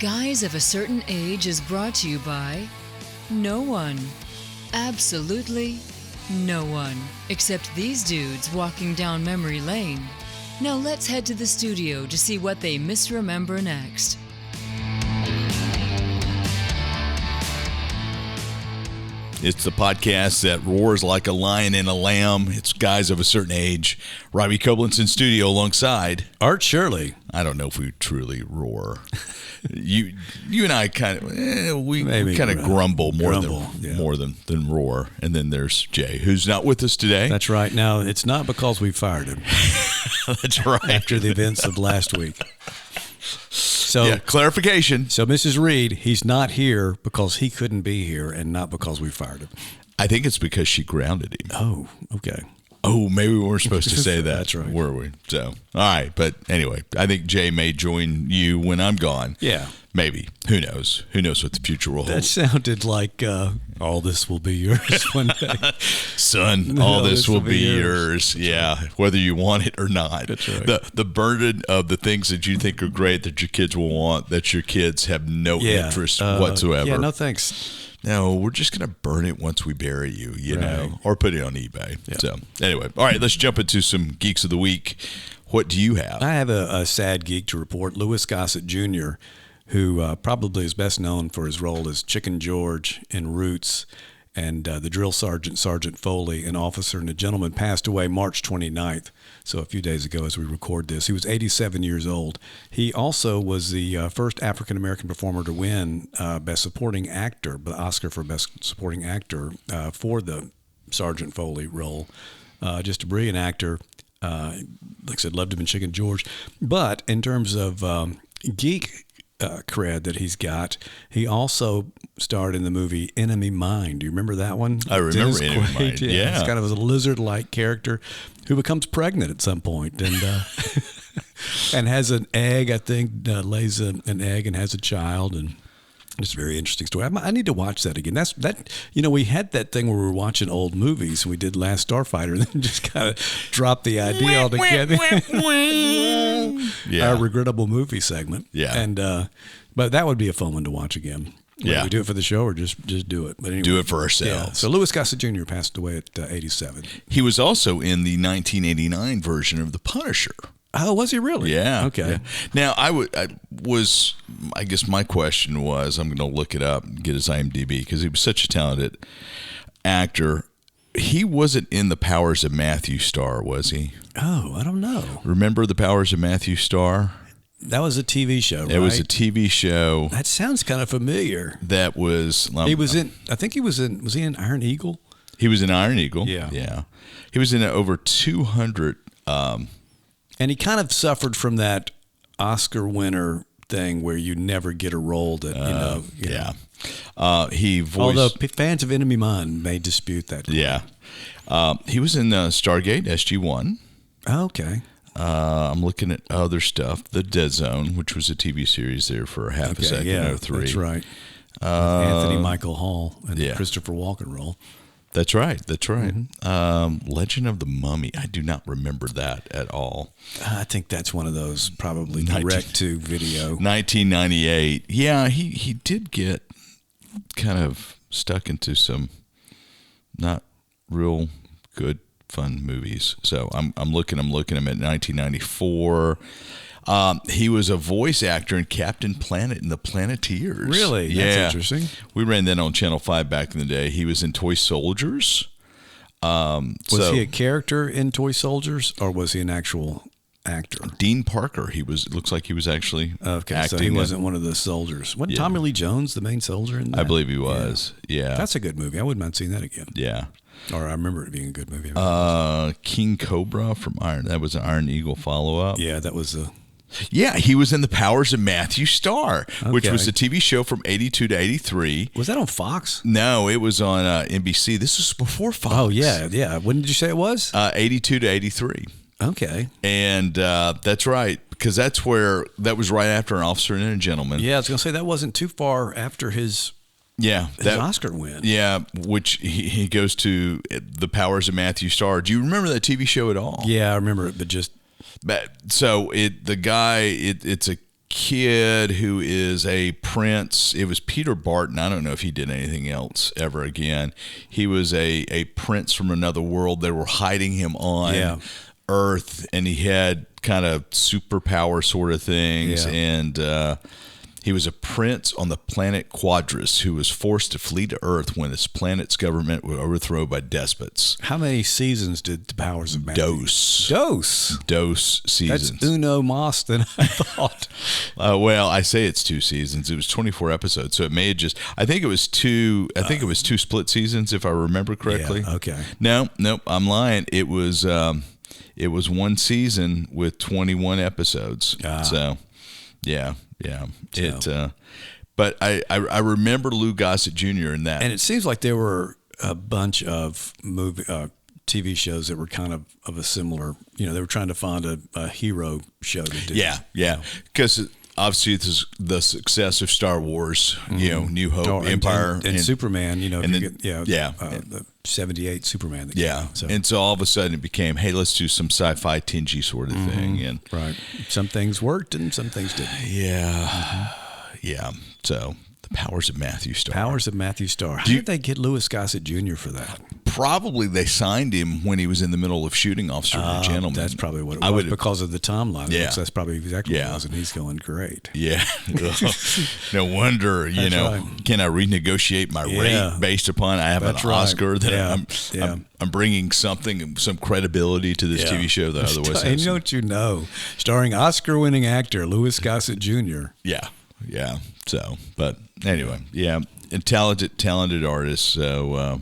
Guys of a Certain Age is brought to you by no one. Absolutely no one. Except these dudes walking down memory lane. Now let's head to the studio to see what they misremember next. It's the podcast that roars like a lion and a lamb. It's Guys of a Certain Age. Robbie Koblenz in studio alongside Art Shirley. I don't know if we truly roar. you and I kind of grumble more than roar. And then there's Jay, who's not with us today. That's right. Now, it's not because we fired him. That's right. After the events of last week. So, yeah, clarification. So, Mrs. Reed, he's not here because he couldn't be here and not because we fired him. I think it's because she grounded him. Oh, okay. Oh, maybe we weren't supposed to say that. That's right. Were we? So, all right. But anyway, I think Jay may join you when I'm gone. Yeah. Maybe. Who knows? Who knows what the future will hold? That sounded like all this will be yours one day. Son, all this will be yours. Yeah, right. Whether you want it or not. That's right. The burden of the things that you think are great that your kids will want, that your kids have no interest whatsoever. Yeah, no thanks. No, we're just going to burn it once we bury you, you know, or put it on eBay. Yeah. So anyway, all right, let's jump into some Geeks of the Week. What do you have? I have a sad geek to report. Louis Gossett Jr., who probably is best known for his role as Chicken George in Roots and the drill sergeant, Sergeant Foley, an officer and a gentleman, passed away March 29th, so a few days ago as we record this. He was 87 years old. He also was the first African-American performer to win Best Supporting Actor, the Oscar for Best Supporting Actor for the Sergeant Foley role. Just a brilliant actor. Like I said, loved him in Chicken George. But in terms of geek cred that he's got, he also starred in the movie Enemy Mine. Do you remember that one? I remember Enemy Mine. Yeah. It's kind of a lizard-like character who becomes pregnant at some point and and has an egg, I think, lays an egg and has a child, and it's a very interesting story. I need to watch that again. We had that thing where we were watching old movies. We did Last Starfighter and then just kind of dropped the idea altogether. Yeah. Our regrettable movie segment. Yeah. And but that would be a fun one to watch again. Whether we do it for the show or just do it. But anyway, do it for ourselves. Yeah. So Louis Gossett Jr. passed away at 87. He was also in the 1989 version of The Punisher. Oh, was he really? Yeah. Okay. Yeah. Now, I guess my question was, I'm going to look it up and get his IMDb because he was such a talented actor. He wasn't in The Powers of Matthew Starr, was he? Oh, I don't know. Remember The Powers of Matthew Starr? That was a TV show, right? It was a TV show. That sounds kind of familiar. That was... he was in Iron Eagle? He was in Iron Eagle. Yeah. He was in over 200... and he kind of suffered from that Oscar winner thing where you never get a role that, Yeah. He voiced... Although fans of Enemy Mine may dispute that. Yeah. He was in Stargate SG-1. Oh, okay. I'm looking at other stuff. The Dead Zone, which was a TV series there for half a second. Yeah, 03. That's right. Anthony Michael Hall and Christopher Walken role. That's right. Mm-hmm. Legend of the Mummy. I do not remember that at all. I think that's one of those probably direct-to-video. 1998. Yeah, he did get kind of stuck into some not real good, fun movies. So I'm looking him at 1994. He was a voice actor in Captain Planet and the Planeteers. Really? Yeah. That's interesting. We ran that on Channel 5 back in the day. He was in Toy Soldiers. Was he a character in Toy Soldiers, or was he an actual actor? Dean Parker. Looks like he was actually acting. So he wasn't one of the soldiers. Wasn't Tommy Lee Jones the main soldier in that? I believe he was. Yeah. That's a good movie. I wouldn't mind seeing that again. Yeah. Or I remember it being a good movie. King Cobra from Iron. That was an Iron Eagle follow-up. Yeah, that was a... Yeah, he was in The Powers of Matthew Starr, which was a TV show from 82 to 83. Was that on Fox? No, it was on NBC. This was before Fox. Oh, yeah. When did you say it was? 82 to 83. Okay. And that's right, because that was right after An Officer and a Gentleman. Yeah, I was going to say that wasn't too far after his Oscar win. Yeah, which he goes to The Powers of Matthew Starr. Do you remember that TV show at all? Yeah, I remember it, but just... So it's a kid who is a prince. It was Peter Barton. I don't know if he did anything else ever again. He was a prince from another world. They were hiding him on Earth, and he had kind of superpower sort of things. Yeah. And he was a prince on the planet Quadris who was forced to flee to Earth when his planet's government was overthrown by despots. How many seasons did The Powers of Matthew? Dose seasons. That's uno mas than I thought. Well, I say it's 2 seasons. It was 24 episodes, so it may have just. I think it was 2. I think it was 2 split seasons, if I remember correctly. Yeah, okay. Nope, I'm lying. It was 1 season with 21 episodes. So, yeah. But I remember Lou Gossett Jr. in that. And it seems like there were a bunch of TV shows that were kind of a similar, they were trying to find a hero show to do. Yeah. Because obviously the success of Star Wars, New Hope, Empire. And Superman, the 78 Superman. That came out, And so all of a sudden it became, hey, let's do some sci-fi tingy sort of thing. And right. Some things worked and some things didn't. Yeah. So The Powers of Matthew Starr. How did they get Louis Gossett Jr. for that? Probably they signed him when he was in the middle of shooting Officer and Gentleman. That's probably what it was because of the timeline. Yeah. That's probably exactly what it was, and he's going great. Yeah. No wonder, right. Can I renegotiate my rate based upon I have an Oscar that I'm bringing some credibility to this TV show that otherwise has. And don't you know, starring Oscar-winning actor Louis Gossett Jr. Yeah. So, but anyway, and talented artist. So,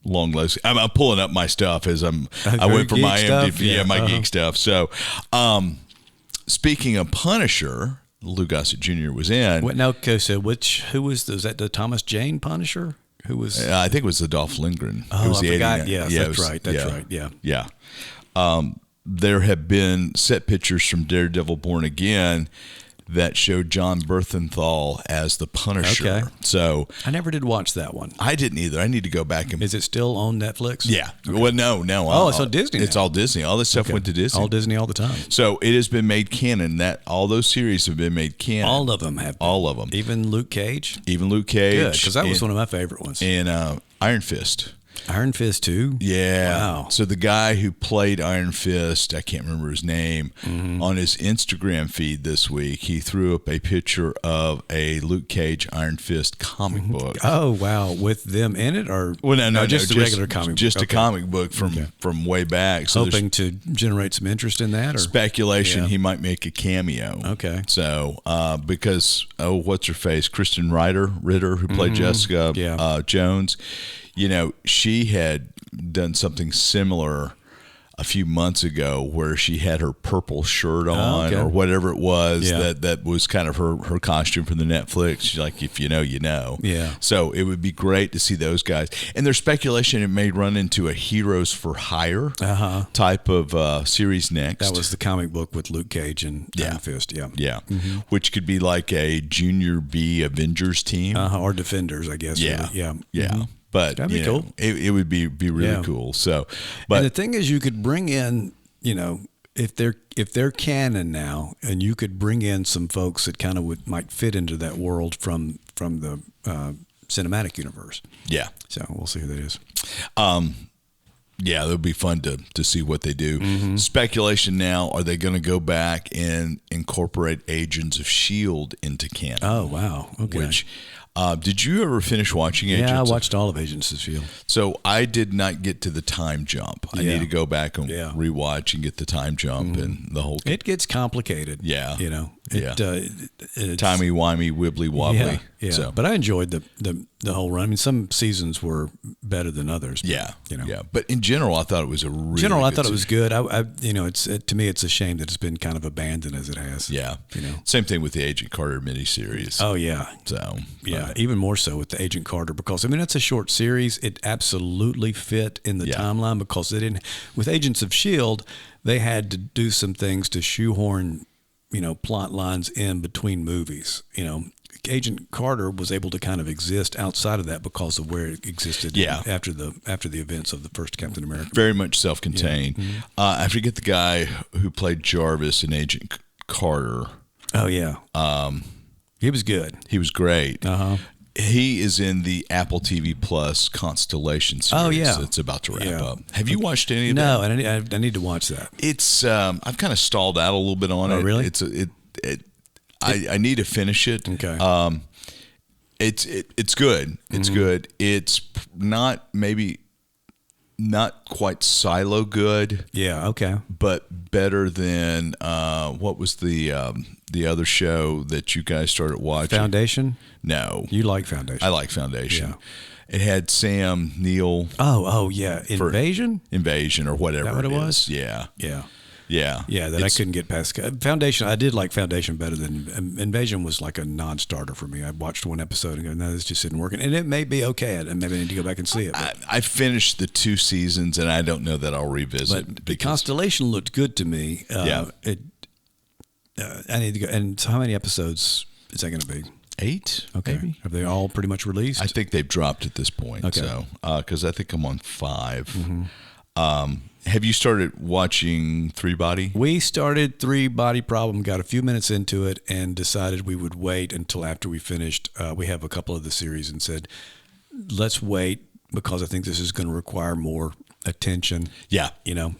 long list. I'm pulling up my stuff as I went for my IMDb, my geek stuff. So, speaking of Punisher, Lou Gossett Jr. was in. What now? So who was that? The Thomas Jane Punisher? Who was? I think it was the Dolph Lundgren. Oh, I forgot. That's right. Yeah. There have been set pictures from Daredevil Born Again that showed John Bernthal as the Punisher. Okay. So I never did watch that one. I didn't either. I need to go back and. Is it still on Netflix? Yeah. Okay. Well, no. Oh, it's on Disney. It's all Disney. All this stuff went to Disney. All Disney all the time. So it has been made canon. That all those series have been made canon. All of them have. All of them. Even Luke Cage. Good, because that was one of my favorite ones. And Iron Fist. Iron Fist 2? Yeah. Wow. So the guy who played Iron Fist, I can't remember his name, on his Instagram feed this week, he threw up a picture of a Luke Cage Iron Fist comic book. Oh, wow. With them in it? Or just a regular comic book? Just a comic book from way back. So hoping to generate some interest in that? Or? Speculation he might make a cameo. Okay. So, because, what's her face? Kristen Ritter, who played Jessica Jones. She had done something similar a few months ago where she had her purple shirt on or whatever it was that was kind of her costume from the Netflix. She's like, if you know, you know. Yeah. So it would be great to see those guys. And there's speculation it may run into a Heroes for Hire type of series next. That was the comic book with Luke Cage and Iron Fist. Yeah. Mm-hmm. Which could be like a Junior B Avengers team. Or Defenders, I guess. Yeah. Really. Yeah. Yeah. Mm-hmm. But that'd be cool. It would be really cool. So, but and the thing is, you could bring in, if they're canon now, and you could bring in some folks that kind of might fit into that world from the cinematic universe. Yeah. So we'll see who that is. Yeah, it'll be fun to see what they do. Mm-hmm. Speculation now: are they going to go back and incorporate Agents of S.H.I.E.L.D. into canon? Oh wow! Okay. Which did you ever finish watching Agents? Yeah, I watched all of Agents of S.H.I.E.L.D. So I did not get to the time jump. I need to go back and rewatch and get the time jump and the whole. It gets complicated. Yeah, timey-wimey, wibbly-wobbly. Yeah. So. But I enjoyed the whole run. I mean, some seasons were better than others. Yeah. But in general, I thought it was a really I thought it was good. To me, it's a shame that it's been kind of abandoned as it has. Yeah. Same thing with the Agent Carter miniseries. Oh yeah. So even more so with the Agent Carter, because it's a short series. It absolutely fit in the timeline because they didn't. With Agents of S.H.I.E.L.D., they had to do some things to shoehorn plot lines in between movies. Agent Carter was able to kind of exist outside of that because of where it existed. Yeah. After the events of the first Captain America. Very much self-contained. Yeah. Mm-hmm. I forget the guy who played Jarvis in Agent Carter. Oh yeah. He was good. He was great. Uh-huh. He is in the Apple TV Plus Constellation series. Oh, yeah. It's about to wrap Yeah. up. Have you watched any of that? No, and I need to watch that. It's I've kind of stalled out a little bit on it. Oh, really? I need to finish it. Okay. It's good. It's good. It's not quite Silo good. Yeah. Okay. But better than what was the other show that you guys started watching? Foundation. No, You like Foundation? I like Foundation. Yeah. It had Sam Neill. Oh yeah. Invasion Or whatever. Is that what it is. was? Yeah. Yeah. Yeah. Yeah, that I couldn't get past. Foundation, I did like Foundation better than Invasion was like a non-starter for me. I watched one episode and go, no, this just isn't working. And it may be okay, and maybe I need to go back and see it. I finished the 2 seasons, and I don't know that I'll revisit. But the Constellation looked good to me. Yeah. I need to go. And so how many episodes is that going to be? 8, Okay. maybe? Have they all pretty much released? I think they've dropped at this point. Okay. So, because I think I'm on 5. Have you started watching Three Body? We started Three Body Problem, got a few minutes into it, and decided we would wait until after we finished. We have a couple of the series and said, let's wait because I think this is going to require more attention. Yeah.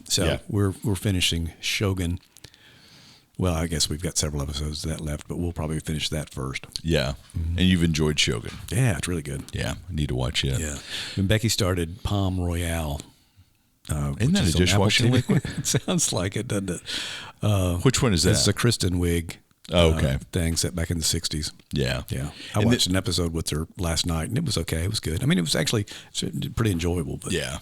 So Yeah. we're finishing Shogun. Well, I guess we've got several episodes of that left, but we'll probably finish that first. Yeah. And you've enjoyed Shogun. Yeah, it's really good. Yeah. I need to watch it. Yeah. And Becky started Palm Royale. Isn't that a dishwashing liquid? It sounds like it, doesn't it? Which one is that? It's a Kristen Wiig okay. thing set back in the 60s. Yeah. Yeah. I watched an episode with her last night, and it was okay. It was good. I mean, it was actually pretty enjoyable. But, Yeah.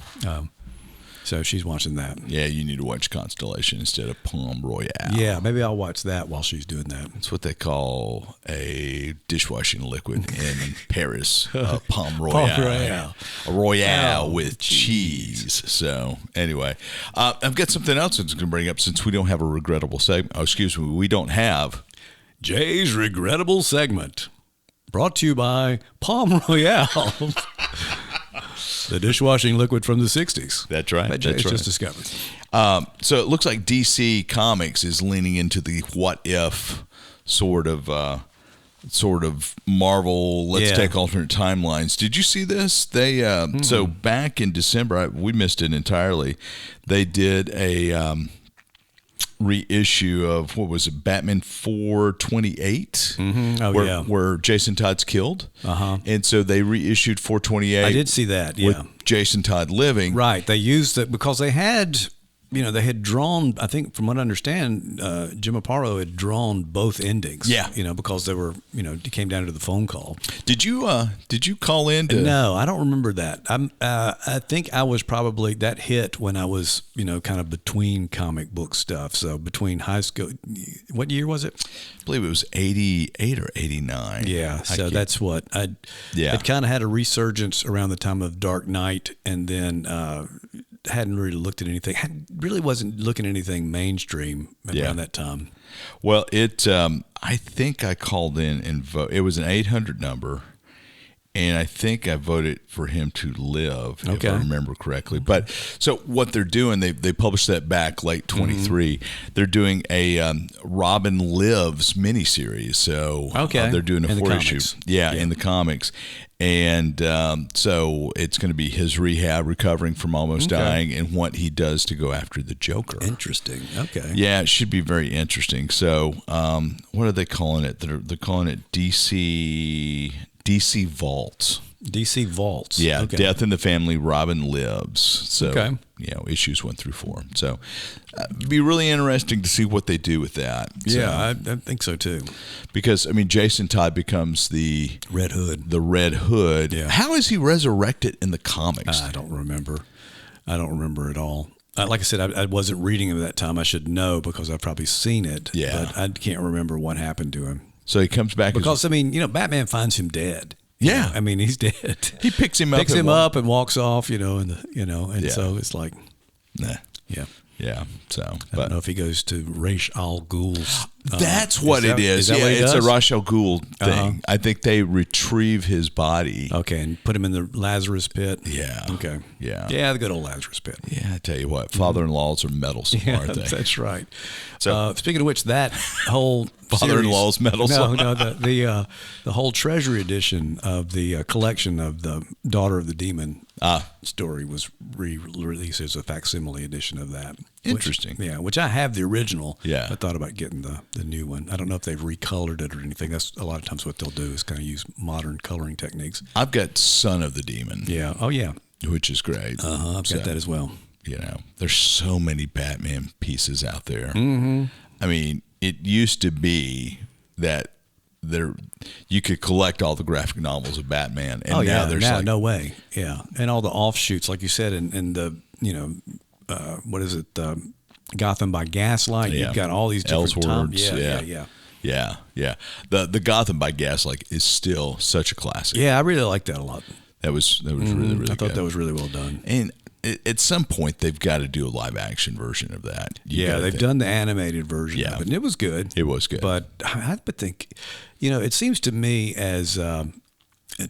So she's watching that. Yeah, you need to watch Constellation instead of Palm Royale. Yeah, maybe I'll watch that while she's doing that. That's what they call a dishwashing liquid in Paris. Palm Royale. Palm Royale. A Royale with cheese. So, anyway, I've got something else that's going to bring up since we don't have a regrettable segment. Oh, excuse me. We don't have Jay's Regrettable Segment. Brought to you by Palm Royale. The dishwashing liquid from the 60s. That's right. That Jay's That's right. just discovered. So it looks like DC Comics is leaning into the what if sort of Marvel. Let's take alternate timelines. Did you see this? They so back in December, we missed it entirely. They did a reissue of what was it, Batman 428, where Jason Todd's killed, and so they reissued 428. I did see that, with Jason Todd living. Right, they used it because they had drawn. I think, from what I understand, Jim Aparo had drawn both endings. Yeah, because they were, it came down to the phone call. Did you call in? No, I don't remember that. I think I was probably that hit when I was, kind of between comic book stuff. So between high school, what year was it? I believe it was 88 or 89. Yeah, so that's what I. Yeah, it kind of had a resurgence around the time of Dark Knight, and then. Hadn't really looked at anything. Really wasn't looking at anything mainstream around that time. Well, I think I called in and vote. It was an 800 number, and I think I voted for him to live, if I remember correctly. But so what they're doing, they published that back late 23. They're doing a Robin Lives miniseries. So they're doing a 4-issue. Yeah, in the comics. And so it's going to be his rehab, recovering from almost dying, and what he does to go after the Joker. Interesting. Okay. Yeah, it should be very interesting. So what are they calling it? They're calling it DC Vaults. DC Vaults. Yeah, Death in the Family, Robin Lives. So, issues 1 through 4. So it'd be really interesting to see what they do with that. Yeah, I think so too. Because, Jason Todd becomes the Red Hood. The Red Hood. Yeah. How is he resurrected in the comics? I don't remember at all. Like I said, I wasn't reading him at that time. I should know because I've probably seen it. Yeah. But I can't remember what happened to him. So he comes back. Because, Batman finds him dead. Yeah, he's dead. He picks him up and walks off. So it's like, nah, yeah. So, I don't know if he goes to Ra's al Ghul's That's what it is. That Yeah, what he it's does? a Ra's al Ghul thing. I think they retrieve his body. Okay, and put him in the Lazarus pit. Yeah. Okay. Yeah. Yeah, the good old Lazarus pit. Yeah, I tell you what, father-in-laws are meddlesome, aren't they? That's right. So- Speaking of which, that whole Father-in-law's series- meddlesome. No, the whole Treasury edition of the collection of the Daughter of the Demon story was re-released as a facsimile edition of that. Interesting. Which I have the original. Yeah. I thought about getting the new one. I don't know if they've recolored it or anything. That's a lot of times what they'll do is kind of use modern coloring techniques. I've got Son of the Demon. Yeah. Oh, yeah. Which is great. I've got that as well. There's so many Batman pieces out there. Mm-hmm. I mean, it used to be that you could collect all the graphic novels of Batman, and now there's no way. Yeah, and all the offshoots, like you said, in the what is it, Gotham by Gaslight? Yeah. You've got all these different Elseworlds, yeah. The Gotham by Gaslight is still such a classic. Yeah, I really like that a lot. That was really really I thought good. that was really well done. And at some point they've got to do a live action version of that. They've done the animated version of it, and it was good. It was good. But I would think, it seems to me as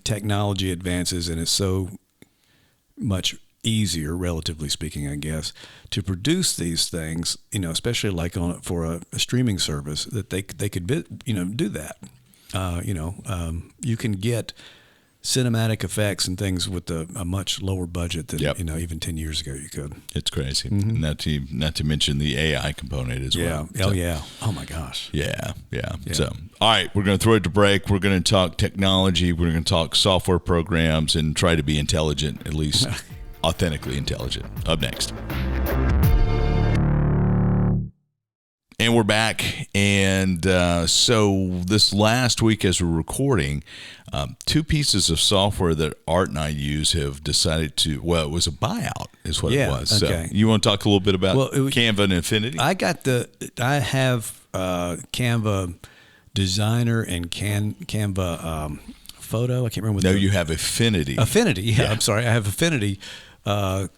technology advances and it's so much easier, relatively speaking, I guess, to produce these things, especially like for a streaming service, that they could do that. You can get cinematic effects and things with a much lower budget than even 10 years ago you could. It's crazy. Not to mention the AI component as well. Oh yeah. Oh my gosh. Yeah. So, all right, we're going to throw it to break. We're going to talk technology. We're going to talk software programs and try to be intelligent, at least authentically intelligent. Up next. And we're back. And so this last week as we're recording, two pieces of software that Art and I use have decided to, it was a buyout is what it was. Okay. So you want to talk a little bit about Canva and Infinity? I have Canva Designer and Canva Photo. I can't remember. You have Affinity. Affinity, yeah. I'm sorry. I have Affinity Photo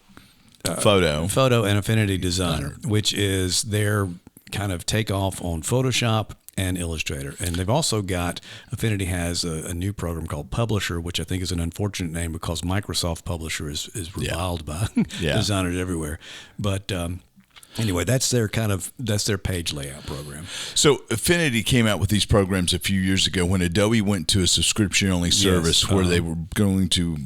and Affinity Designer, which is their kind of takeoff on Photoshop and Illustrator. And they've also got, Affinity has a new program called Publisher, which I think is an unfortunate name because Microsoft Publisher is reviled by designers everywhere. But anyway, that's their page layout program. So Affinity came out with these programs a few years ago when Adobe went to a subscription-only service where they were going to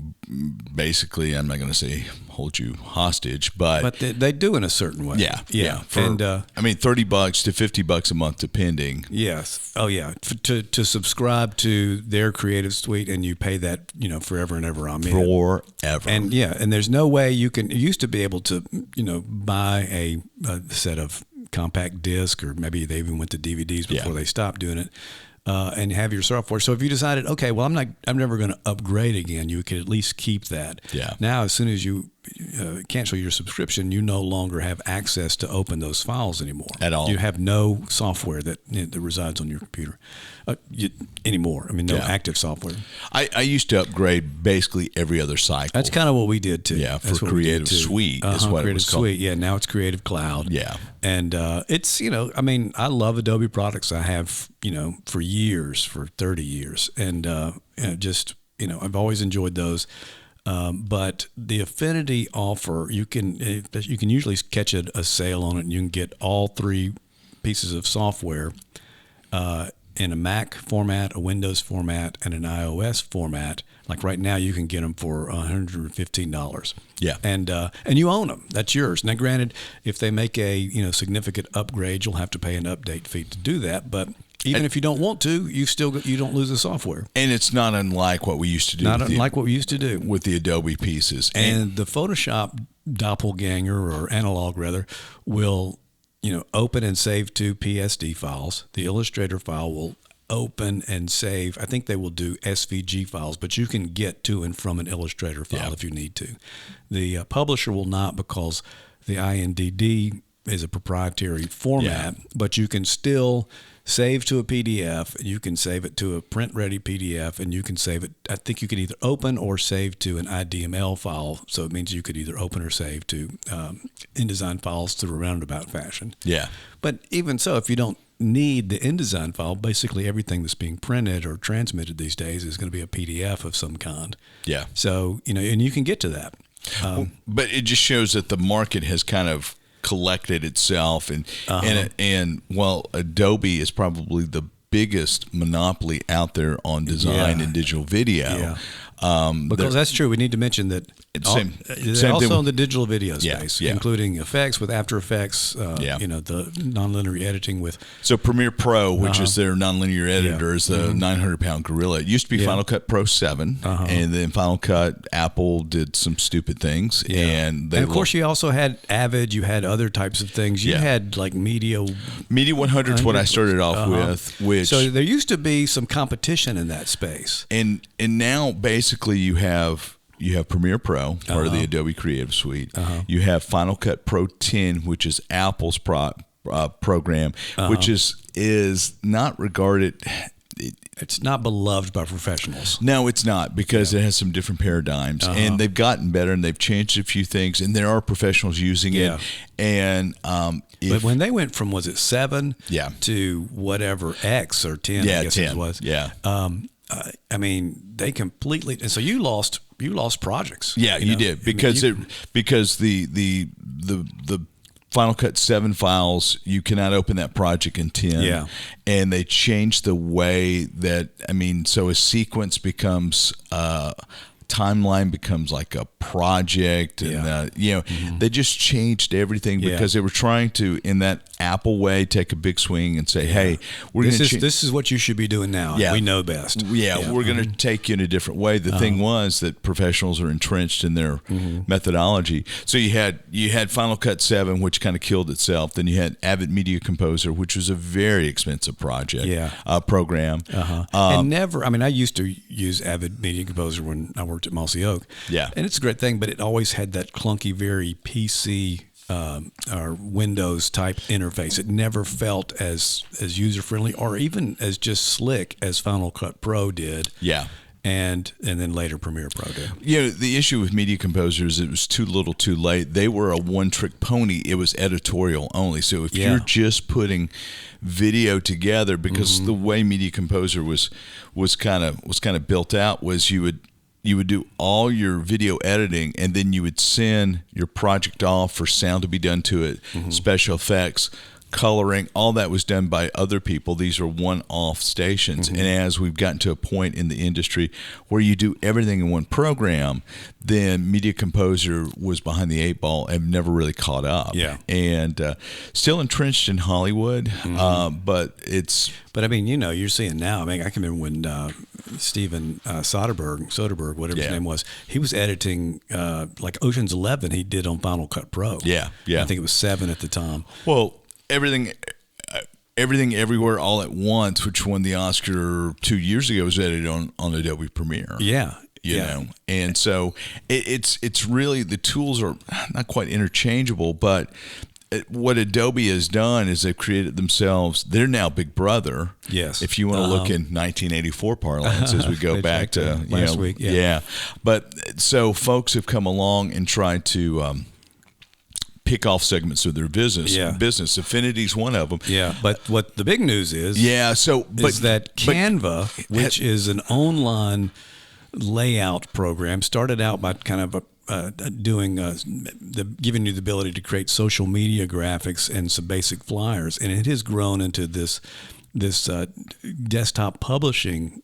basically, I'm not going to say hold you hostage, but they do in a certain way. Yeah. And I mean, $30 to $50 a month, depending. Yes. Oh yeah. To subscribe to their Creative Suite, and you pay that forever and ever. Forever. And and there's no way you used to be able to buy a set of compact disc, or maybe they even went to DVDs before they stopped doing it. And have your software. So if you decided, okay, well, I'm never going to upgrade again, you could at least keep that. Yeah. Now, as soon as you cancel your subscription, you no longer have access to open those files anymore. At all. You have no software that resides on your computer anymore. I mean, no active software. I used to upgrade basically every other cycle. That's kind of what we did too. Yeah, for Creative Suite is what it was called. Suite. Yeah, now it's Creative Cloud. Yeah. And it's, I mean, I love Adobe products. I have, for years, for 30 years. And I've always enjoyed those. But the Affinity offer, you can usually catch a sale on it, and you can get all three pieces of software in a Mac format, a Windows format, and an iOS format. Like right now, you can get them for $115. Yeah, and you own them. That's yours. Now, granted, if they make a significant upgrade, you'll have to pay an update fee to do that. But even if you don't want to, you don't lose the software. And it's not unlike what we used to do. What we used to do with the Adobe pieces. And the Photoshop doppelganger, or analog rather, will open and save to PSD files. The Illustrator file will open and save. I think they will do SVG files, but you can get to and from an Illustrator file if you need to. The Publisher will not, because the INDD is a proprietary format, but you can still save to a PDF, you can save it to a print-ready PDF, and you can save it. I think you can either open or save to an IDML file, so it means you could either open or save to InDesign files through a roundabout fashion. Yeah. But even so, if you don't need the InDesign file. Basically, everything that's being printed or transmitted these days is going to be a PDF of some kind. Yeah. So, and you can get to that. But it just shows that the market has kind of collected itself, and while Adobe is probably the biggest monopoly out there on design and digital video. Because that's true. We need to mention that they're also in the digital video space, including effects with After Effects, the nonlinear editing with. So Premiere Pro, which is their nonlinear editor, is the 900-pound gorilla. It used to be Final Cut Pro 7, and then Final Cut, Apple did some stupid things. And of course, you also had Avid, you had other types of things. You had like Media 100 is what I started off with. Which, so there used to be some competition in that space. And now basically you have Premiere Pro, part of the Adobe Creative Suite. You have Final Cut Pro 10, which is Apple's program, which is not regarded. It's not beloved by professionals. No, it's not, because it has some different paradigms, and they've gotten better, and they've changed a few things, and there are professionals using it. And but when they went from, was it 7 to whatever X or 10, I guess 10. it was. Yeah. I mean, they completely, and so you lost projects. Yeah, you did, because the Final Cut 7 files, you cannot open that project in 10. Yeah. And they changed the way that, so a sequence becomes timeline becomes like a project, and they just changed everything because they were trying to, in that Apple way, take a big swing and say, hey, this is what you should be doing now. We know best. We're going to take you in a different way. The thing was that professionals are entrenched in their methodology. So you had Final Cut 7, which kind of killed itself. Then you had Avid Media Composer, which was a very expensive project program. And never, I used to use Avid Media Composer when I worked at Mossy Oak. Yeah. And it's a great thing, but it always had that clunky, very PC or Windows type interface. It never felt as user friendly or even as just slick as Final Cut Pro did. Yeah. And then later Premiere Pro did. The issue with Media Composer is it was too little too late. They were a one-trick pony. It was editorial only. So if you're just putting video together, because the way Media Composer was kind of built out was you would do all your video editing, and then you would send your project off for sound to be done to it, special effects, coloring, all that was done by other people. These are one-off stations. And as we've gotten to a point in the industry where you do everything in one program, then Media Composer was behind the 8 ball and never really caught up. Yeah. And still entrenched in Hollywood, but it's... But you're seeing now, I can remember when Steven Soderbergh, whatever his name was, he was editing like Ocean's 11 he did on Final Cut Pro. Yeah. I think it was 7 at the time. Well, Everything Everywhere All at Once, which won the Oscar 2 years ago, was edited on Adobe Premiere. Yeah. You know, and so it's really, the tools are not quite interchangeable, but what Adobe has done is they've created themselves. They're now Big Brother. Yes. If you want to look in 1984 parlance, as we go back to last week. Yeah. But so folks have come along and tried to pick off segments of their business. Business Affinity's one of them. Yeah. But what the big news is? Is that Canva, which is an online layout program, started out by kind of giving you the ability to create social media graphics and some basic flyers, and it has grown into this desktop publishing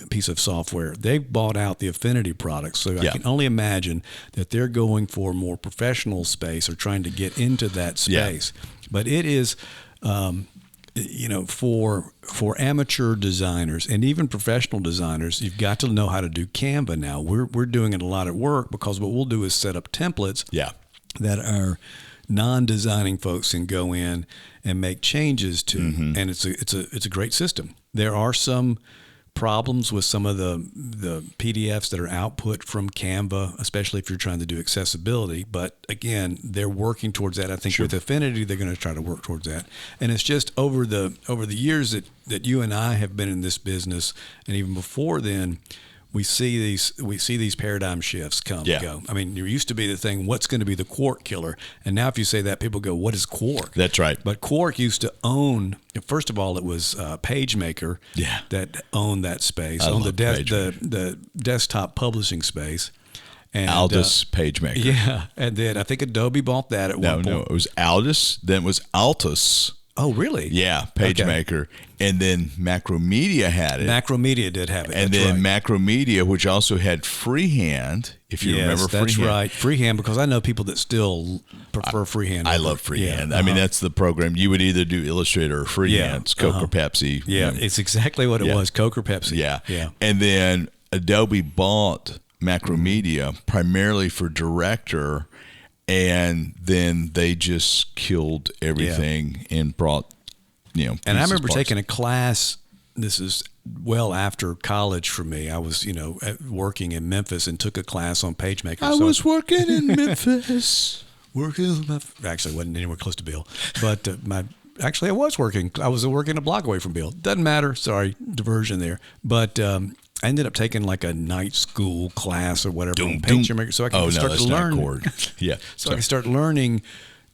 piece of software. They've bought out the Affinity products, so I can only imagine that they're going for more professional space or trying to get into that space. But it is for amateur designers and even professional designers, you've got to know how to do Canva now. We're doing it a lot at work, because what we'll do is set up templates that our non-designing folks can go in and make changes to, and it's a great system. There are some problems with some of the PDFs that are output from Canva, especially if you're trying to do accessibility. But again, they're working towards that. I think with Affinity, they're going to try to work towards that. And it's just over the years that you and I have been in this business, and even before then, we see these paradigm shifts come Yeah. and go. I mean, there used to be the thing, what's going to be the Quark killer? And now if you say that, people go, what is Quark? That's right. But Quark used to own, first of all, it was PageMaker Yeah. that owned that space, I owned love the desktop publishing space. And, Aldus PageMaker. Yeah. And then I think Adobe bought that at one point. No, it was Aldus, then it was Altus. Oh, really? Yeah, PageMaker. And then Macromedia had it. Macromedia did have it. And that's then right. Macromedia, which also had Freehand, if you remember Freehand. That's right. Freehand, because I know people that still prefer Freehand. I love Freehand. Yeah, I mean, that's the program. You would either do Illustrator or Freehand. It's Coke or Pepsi. Yeah, you know. it's exactly what it was, Coke or Pepsi. Yeah. Yeah. And then Adobe bought Macromedia primarily for Director, and then they just killed everything and brought, And I remember taking a class. This is well after college for me. I was, working in Memphis and took a class on PageMaker. I was working in Memphis. Actually, wasn't anywhere close to Bill, but I was working. I was working a block away from Bill. Doesn't matter. Sorry, diversion there. But I ended up taking like a night school class or whatever on PageMaker, so I could start to learn. Yeah, so I could start learning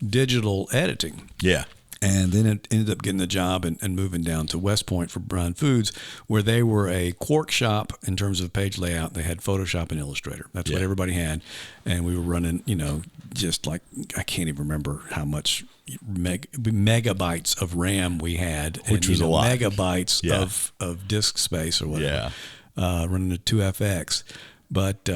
digital editing. Yeah. And then it ended up getting a job and moving down to West Point for Brown Foods, where they were a Quark shop in terms of page layout. They had Photoshop and Illustrator. That's what everybody had. And we were running, just like, I can't even remember how much megabytes of RAM we had. Which was a lot. Megabytes of disk space or whatever. Yeah. Running a 2FX. But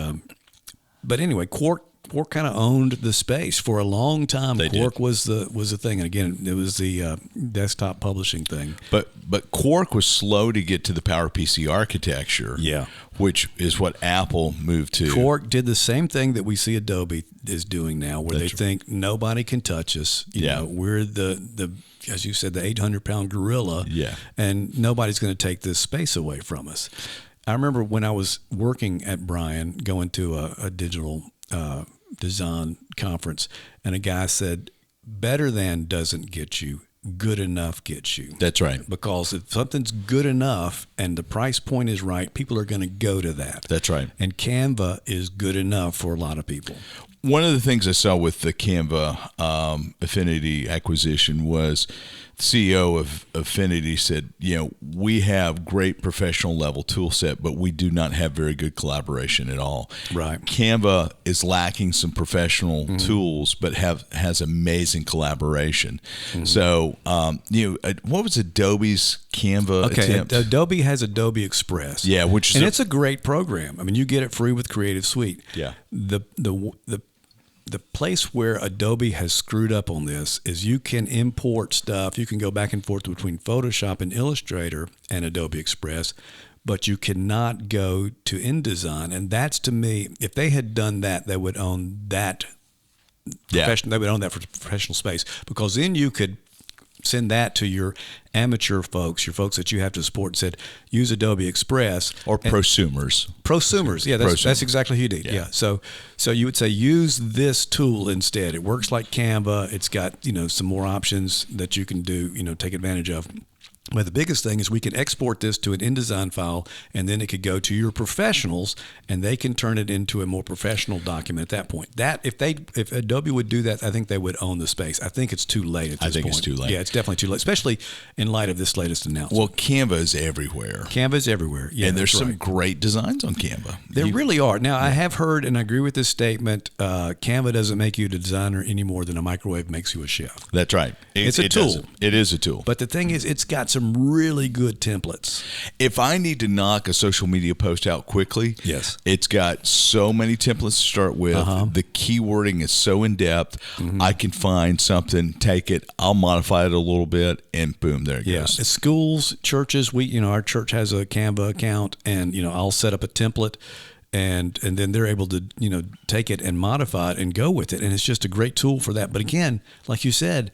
anyway, Quark kind of owned the space for a long time. Quark was the thing, and again, it was the desktop publishing thing. But Quark was slow to get to the PowerPC architecture. Yeah, which is what Apple moved to. Quark did the same thing that we see Adobe is doing now, where they think nobody can touch us. We're the as you said, the 800-pound gorilla. Yeah, and nobody's going to take this space away from us. I remember when I was working at Bryan, going to a digital design conference, and a guy said, better than doesn't get you, good enough gets you. That's right. Because if something's good enough and the price point is right, people are going to go to that. That's right. And Canva is good enough for a lot of people. One of the things I saw with the Canva Affinity acquisition was the CEO of Affinity said, we have great professional level tool set, but we do not have very good collaboration at all. Right. Canva is lacking some professional tools, but has amazing collaboration. So, what was Adobe's Canva attempt? Adobe has Adobe Express. Yeah, which is it's a great program. I mean, you get it free with Creative Suite. Yeah. The place where Adobe has screwed up on this is you can import stuff. You can go back and forth between Photoshop and Illustrator and Adobe Express, but you cannot go to InDesign. And that's, to me, if they had done that, they would own that. They would own that for professional space, because then you could send that to your amateur folks, your folks that you have to support, and said, use Adobe Express. Or prosumers. Prosumers. Yeah, that's exactly who you need. Yeah. So you would say, use this tool instead. It works like Canva. It's got, some more options that you can do, take advantage of. But the biggest thing is we can export this to an InDesign file, and then it could go to your professionals, and they can turn it into a more professional document at that point. That if Adobe would do that, I think they would own the space. I think it's too late at this point. I think it's too late. Yeah, it's definitely too late, especially in light of this latest announcement. Well, Canva is everywhere. Canva's everywhere. Yeah, and there's some great designs on Canva. There really are. Now, I have heard, and I agree with this statement, Canva doesn't make you a designer any more than a microwave makes you a chef. That's right. It's a tool. It is a tool. But the thing is, it's got some really good templates. If I need to knock a social media post out quickly, yes, it's got so many templates to start with. The keywording is so in depth. I can find something, take it, I'll modify it a little bit, and boom, there it goes. At schools, churches, our church has a Canva account, and I'll set up a template. And then they're able to, take it and modify it and go with it. And it's just a great tool for that. But again, like you said,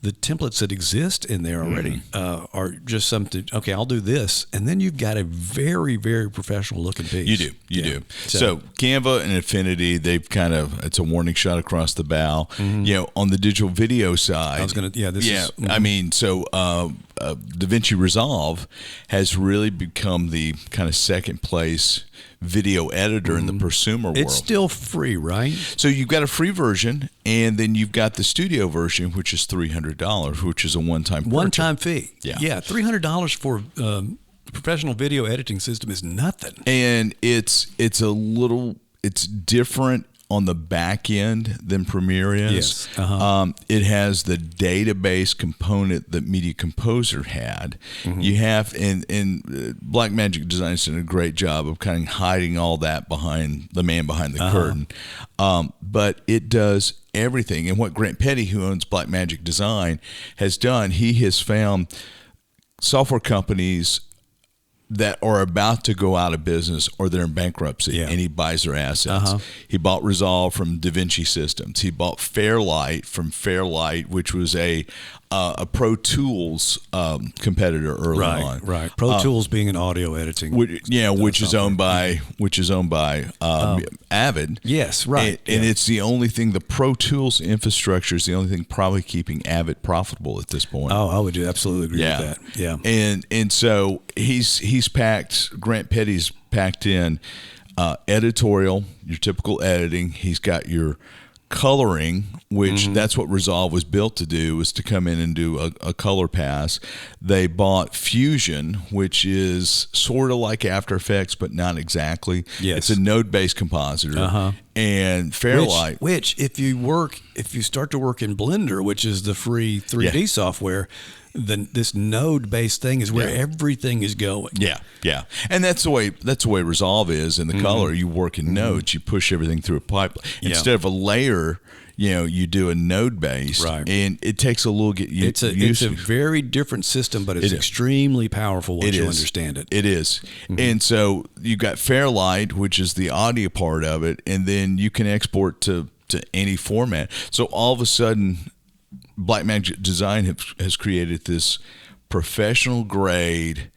the templates that exist in there already are just something, okay, I'll do this. And then you've got a very, very professional looking piece. You do. So Canva and Affinity, they've it's a warning shot across the bow. On the digital video side. I was going to, I mean, so DaVinci Resolve has really become the kind of second place video editor in the prosumer world. It's still free, right? So you've got a free version, and then you've got the studio version, which is $300, which is a one-time purchase. One-time fee. Yeah. $300 for a professional video editing system is nothing. And it's different on the back end than Premiere is. Yes. Uh-huh. It has the database component that Media Composer had. You have, and Blackmagic Design's done a great job of kind of hiding all that behind the man behind the curtain. But it does everything. And what Grant Petty, who owns Blackmagic Design, has done, he has found software companies that are about to go out of business or they're in bankruptcy, and he buys their assets. He bought Resolve from DaVinci Systems. He bought Fairlight from Fairlight, which was a Pro Tools competitor early on. Right. Pro Tools being an audio editing. Which is owned by Avid. Yes, right. And it's the only thing. The Pro Tools infrastructure is the only thing probably keeping Avid profitable at this point. Oh, I would absolutely agree with that. Yeah. And so he's packed. Grant Petty's packed in editorial, your typical editing. He's got your coloring, which that's what Resolve was built to do, was to come in and do a color pass. They bought Fusion, which is sort of like After Effects, but not exactly. Yes. It's a node-based compositor. And Fairlight. Which if you start to work in Blender, which is the free 3D software, then this node-based thing is where everything is going. Yeah. And that's the way Resolve is in the color. You work in nodes, you push everything through a pipeline. Instead of a layer, you do a node-based, and it takes a little get used to. It's a very different system, but it's extremely powerful once you understand it. It is. And so you've got Fairlight, which is the audio part of it, and then you can export to any format. So all of a sudden, Blackmagic Design has created this professional grade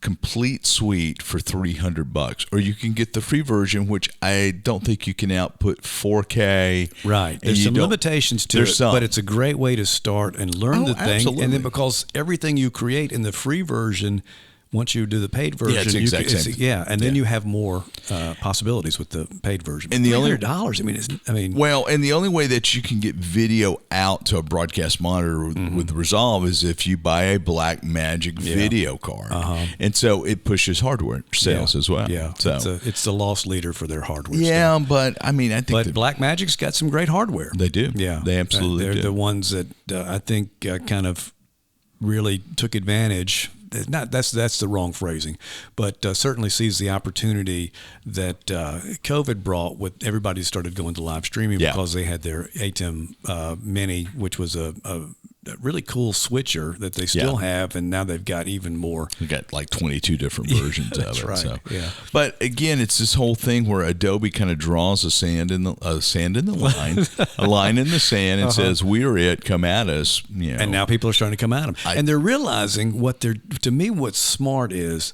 complete suite for $300, or you can get the free version, which I don't think you can output 4K. Right. There's some limitations to it, but it's a great way to start and learn the thing. Absolutely. And then because everything you create in the free version, once you do the paid version, it's the exact same. And then you have more possibilities with the paid version. And the $300, and the only way that you can get video out to a broadcast monitor with Resolve is if you buy a Blackmagic video card, and so it pushes hardware sales as well. Yeah, so it's the loss leader for their hardware. Yeah, but I think Blackmagic's got some great hardware. They do. Yeah, they absolutely do. They're the ones that I think kind of really took advantage. That's the wrong phrasing, but certainly sees the opportunity that COVID brought with everybody started going to live streaming because they had their ATEM Mini, which was a really cool switcher that they still have, and now they've got even more. We've got like 22 different versions of it. That's right. So. Yeah. But again, it's this whole thing where Adobe kind of draws a sand in the line, a line in the sand, and says, "We are it. Come at us." And now people are starting to come at them, and they're realizing to me, what's smart is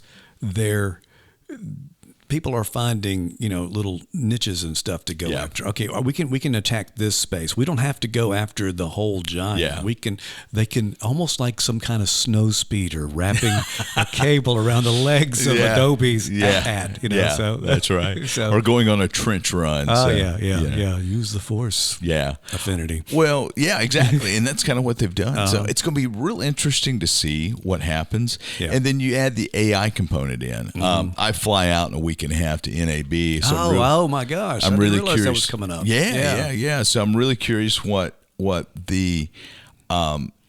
people are finding, little niches and stuff to go after. Okay, we can attack this space. We don't have to go after the whole giant. Yeah. They can almost like some kind of snow speeder wrapping a cable around the legs of Adobe's ad. So that's right. Or going on a trench run. Use the force. Yeah. Affinity. Well, yeah, exactly, and that's kind of what they've done. So it's going to be real interesting to see what happens. Yeah. And then you add the AI component in. I fly out in a week and a half to NAB. So oh my gosh! I'm really curious. That was coming up. Yeah. So I'm really curious what the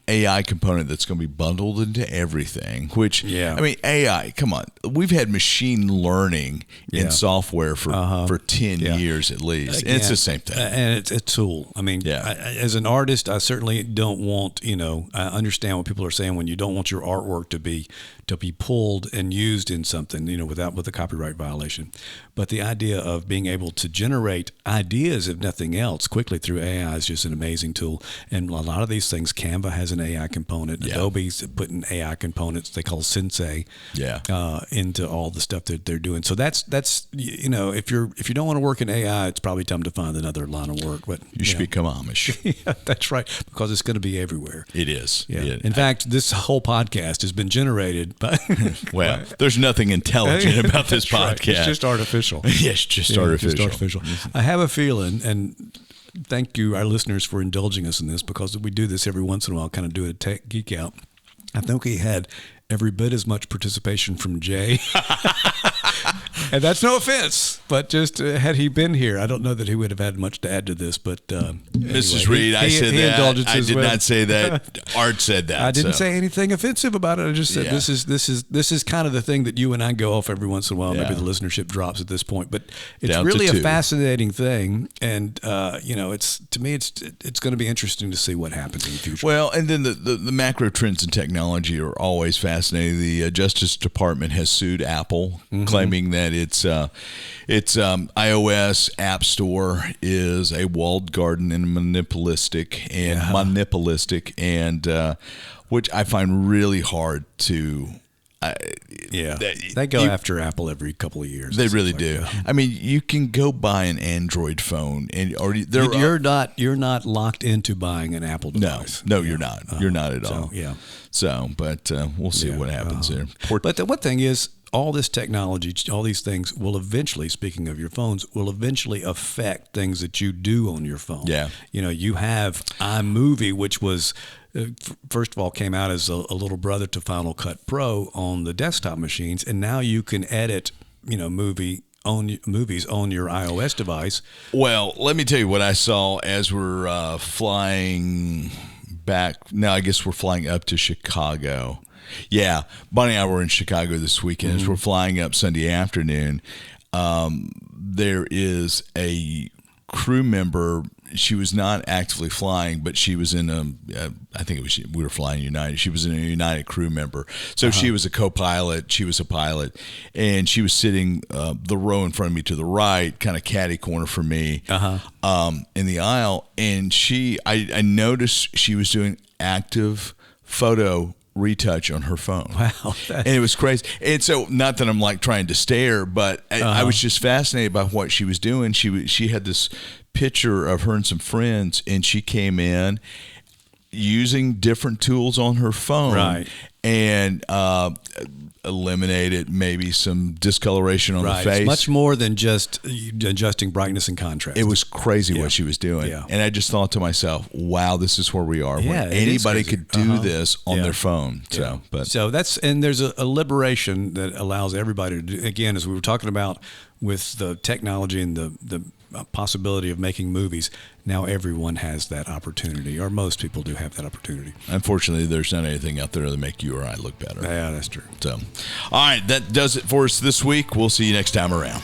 AI component that's going to be bundled into everything. Which AI. Come on, we've had machine learning in software for 10 years at least. Again, and it's the same thing. And it's a tool. As an artist, I certainly don't want. I understand what people are saying when you don't want your artwork to be pulled and used in something, with a copyright violation. But the idea of being able to generate ideas, if nothing else, quickly through AI is just an amazing tool. And a lot of these things, Canva has an AI component. Yeah. Adobe's putting AI components they call Sensei into all the stuff that they're doing. So that's you know, if you don't want to work in AI, it's probably time to find another line of work. But You should become Amish. yeah, that's right, because it's going to be everywhere. It is. Yeah. It- In fact, this whole podcast has been generated by. well, there's nothing intelligent about this podcast. Right. It's just artificial. Yes, just artificial. Just artificial. I have a feeling, and thank you, our listeners, for indulging us in this, because we do this every once in a while, kind of do a tech geek out. I think we had every bit as much participation from Jay. And that's no offense, but just had he been here, I don't know that he would have had much to add to this. But Mrs. anyway, Reed, I said that. I did with- not say that. Art said that. I didn't so. say anything offensive about it. I just said Yeah. this is kind of the thing that you and I go off every once in a while. Yeah. Maybe the listenership drops at this point, but it's Down to really a 2. fascinating thing, and you know, it's to me, it's going to be interesting to see what happens in the future. Well, and then the macro trends in technology are always fascinating. The Justice Department has sued Apple, claiming that its iOS App Store is a walled garden and monopolistic, and which I find really hard to. They go after Apple every couple of years. They really do. I mean, you can go buy an Android phone, and you're not locked into buying an Apple device. No, you're not. You're not at all. Yeah. So, but we'll see what happens there. But the one thing is, all this technology, all these things will eventually, speaking of your phones, will eventually affect things that you do on your phone. Yeah. You know, you have iMovie, which was, first of all, came out as a little brother to Final Cut Pro on the desktop machines. And now you can edit, you know, movies on your iOS device. Well, let me tell you what I saw as we're flying back. Now, I guess we're flying up to Chicago. Yeah, Bonnie and I were in Chicago this weekend. As we're flying up Sunday afternoon, there is a crew member. She was not actively flying, but she was in I think it was, we were flying United. She was in a United crew member. So she was a co-pilot. She was a pilot. And she was sitting the row in front of me to the right, kind of catty corner for me in the aisle. And I noticed she was doing active photo retouch on her phone. Wow. And it was crazy. And so, not that I'm like trying to stare, but I was just fascinated by what she was doing. She had this picture of her and some friends, and she came in using different tools on her phone, right, and eliminated maybe some discoloration on the face. It's much more than just adjusting brightness and contrast. It was crazy what she was doing. Yeah. And I just thought to myself, wow, this is where we are. Yeah, where anybody crazy. could do this on their phone. So, So that's, and there's a liberation that allows everybody to do, again, as we were talking about with the technology and the possibility of making movies, now everyone has that opportunity, or most people do have that opportunity. Unfortunately, there's not anything out there to make you or I look better. Yeah, that's true. So, all right, that does it for us this week. We'll see you next time around.